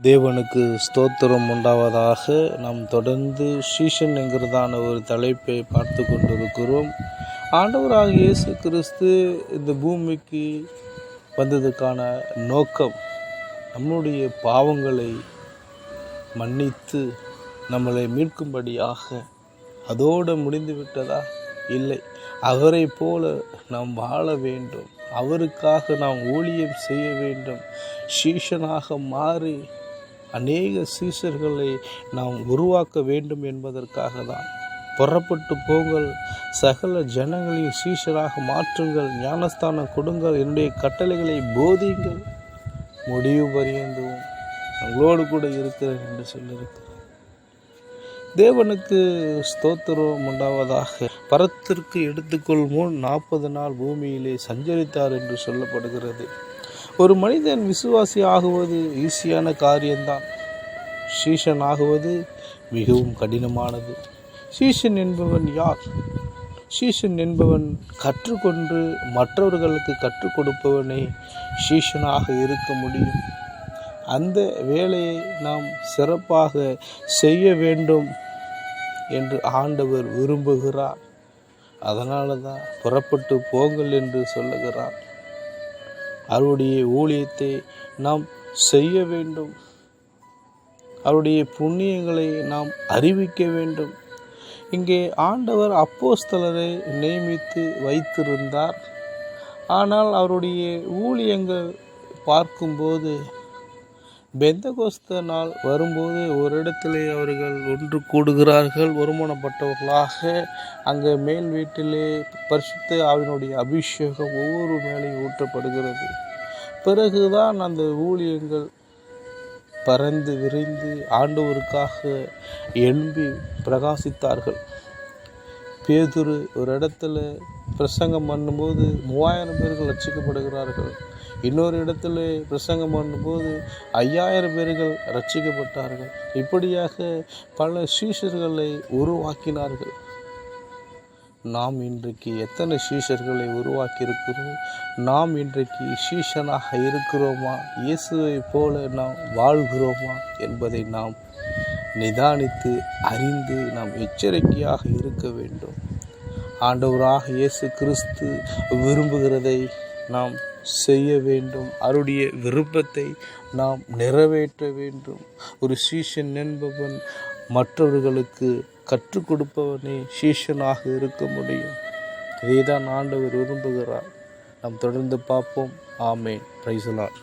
தேவனுக்கு ஸ்தோத்திரம் உண்டாவதாக. நாம் தொடர்ந்து சீஷன் என்கிறதான ஒரு தலைப்பை பார்த்து கொண்டிருக்கிறோம். ஆண்டவராக இயேசு கிறிஸ்து இந்த பூமிக்கு வந்ததுக்கான நோக்கம் நம்முடைய பாவங்களை மன்னித்து நம்மளை மீட்கும்படியாக. அதோடு முடிந்து விட்டதா? இல்லை. அவரை போல நாம் வாழ வேண்டும், அவருக்காக நாம் ஊழியம் செய்ய வேண்டும், சீஷனாக மாறி அநேக சீஷர்களை நாம் உருவாக்க வேண்டும் என்பதற்காக தான். புறப்பட்டு போங்கள், சகல ஜனங்களையும் சீஷராக மாற்றுங்கள், ஞானஸ்தானம் கொடுங்கள், என்னுடைய கட்டளைகளை போதியுங்கள், முடிவு பரியந்தும் உங்களோடு கூட இருக்கிறேன் என்று சொல்லியிருக்கிறார். தேவனுக்கு ஸ்தோத்திரம் உண்டாவதாக. பரத்திற்கு எடுத்துக்கொள் முன் 40 நாள் பூமியிலே சஞ்சரித்தார் என்று சொல்லப்படுகிறது. ஒரு மனிதன் விசுவாசி ஆகுவது ஈஸியான காரியம்தான். சீஷன் ஆகுவது மிகவும் கடினமானது. சீஷன் என்பவன் யார்? சீஷன் என்பவன் கற்றுக்கொண்டு மற்றவர்களுக்கு கற்றுக் கொடுப்பவனே சீஷனாக இருக்க முடியும். அந்த வேலையை நாம் சிறப்பாக செய்ய வேண்டும் என்று ஆண்டவர் விரும்புகிறார். அதனால தான் புறப்பட்டு போங்கள் என்று சொல்லுகிறார். அவருடைய ஊழியத்தை நாம் செய்ய வேண்டும், அவருடைய புண்ணியங்களை நாம் அறிவிக்க வேண்டும். இங்கே ஆண்டவர் அப்போஸ்தலரை நியமித்து வைத்திருந்தார். ஆனால் அவருடைய ஊழியங்கள் பார்க்கும்போது பெந்தகோஸ்த நாள் வரும்போது ஒரு இடத்திலே அவர்கள் ஒன்று கூடுகிறார்கள். ஒருமனப்பட்டவர்களாக அங்கே மேல் வீட்டிலே பரிசுத்த ஆவியினுடைய அபிஷேகம் ஒவ்வொரு மேலையும் ஊற்றப்படுகிறது. பிறகுதான் அந்த ஊழியங்கள் பறந்து விரிந்து ஆண்டவருக்காக எழும்பி பிரகாசித்தார்கள். பேதுரு ஒரு இடத்துல பிரசங்கம் பண்ணும்போது 3000 பேர்கள் ரட்சிக்கப்படுகிறார்கள். இன்னொரு இடத்துல பிரசங்கம் பண்ணும்போது 5000 பேர்கள் ரட்சிக்கப்பட்டார்கள். இப்படியாக பல சீஷர்களை உருவாக்கினார்கள். நாம் இன்றைக்கு எத்தனை சீஷர்களை உருவாக்கியிருக்கிறோம்? நாம் இன்றைக்கு சீஷனாக இருக்கிறோமா? இயேசுவை போல நாம் வாழ்கிறோமா என்பதை நாம் நிதானித்து அறிந்து நாம் எச்சரிக்கையாக இருக்க வேண்டும். ஆண்டவராக இயேசு கிறிஸ்து விரும்புகிறதை நாம் செய்ய வேண்டும். அவருடைய விருப்பத்தை நாம் நிறைவேற்ற வேண்டும். ஒரு சீஷன் என்பவன் மற்றவர்களுக்கு கற்றுக் கொடுப்பவனே சீஷனாக இருக்க முடியும். இதைதான் ஆண்டவர் விரும்புகிறார். நாம் தொடர்ந்து பார்ப்போம். ஆமென். Praise the Lord.